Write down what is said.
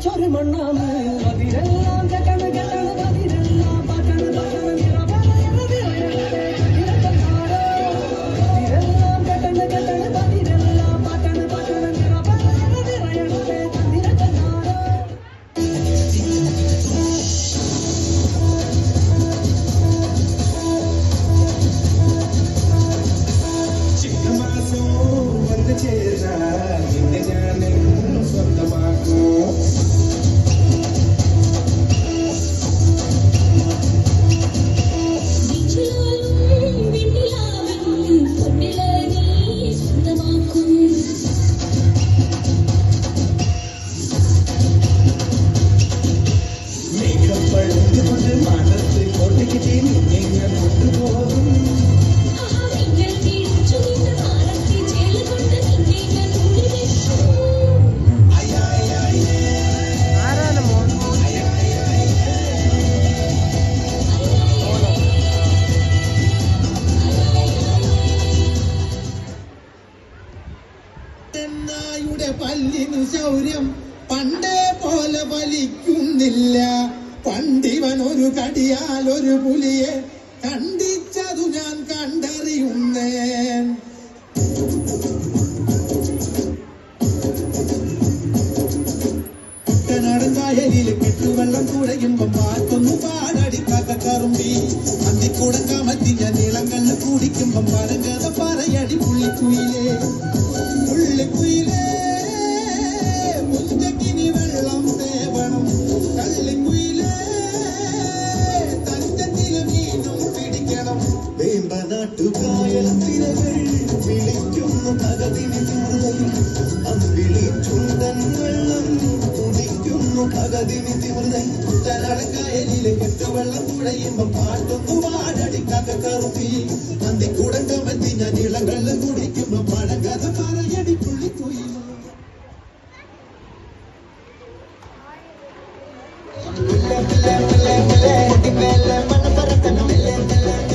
ചൊരു മണ്ണാണ് അതിരെല്ലാം കെട്ടണ് കെട്ടണ് അതിരെല്ലാം പാട്ടണ് പാട്ടണ് അതിരെല്ലാം കെട്ടണ് കെട്ടണ് അതിരെല്ലാം പാട്ടണ് പാട്ടണ് ചിങ്ങമാസം വന്ന് ചേർന്നാൽ നിന്നെ ഞാൻ സ്വന്തമാക്കും. മേഘപ്പഴുതുകൊണ്ട് മനത്ത് കൊട്ടിക്കിട്ടി നിന്നെ ഞാൻ കൊണ്ടുപോകും. ചെന്നായുടെ പല്ലിനു ശൗര്യം പണ്ടേ പോലെ വലിക്കുന്നില്ല. പണ്ടിവൻ ഒരു കടിയാൽ ഒരു പുലിയെ കണ്ടിച്ചതു ഞാൻ കണ്ടറിയുന്നേൻ. കുട്ടനാടൻ കായലില് കെട്ടുവെള്ളം കുടയുമ്പം പാത്തൊന്നു പാടടിക്കാക്കറുമ്പി അന്തിക്കൂടം കമത്തി ഞാൻ നീളങ്കല്ല് കുടിക്കുമ്പം പരങ്കഥ പറയടി പുള്ളിക്കുയിലേ പുള്ളിക്കുയിലേ മുറ്റക്കിനി വെള്ളം തേവണം കള്ളിക്കുയിലേ തഞ്ചത്തില് മീനും പിടിക്കണം. വേമ്പനാട്ടുകായൽ തിരകൾ വിളിക്കുന്നു ഭഗതിനി തിമൃതയും അമ്പിളി ചുണ്ടൻ വെള്ളം കുടിക്കുന്നു ഭഗതിനി തിമൃതയും. കുട്ടനാടൻകായലിലെ കെട്ടുവെള്ളം കുഴയുമ്പം പാട്ടൊന്നു പാടടിക്കാക്ക കറുപ്പി അന്തിക്കൂടം കമത്തി ഞാൻ ഇളങ്കള്ളം കുടിക്കുമ്പോ പഴങ്കഥ പറയടി പുള്ളിക്കുയിലേ. Mele, mele, mele, mele, mele, mele, mele, mele, mele, mele,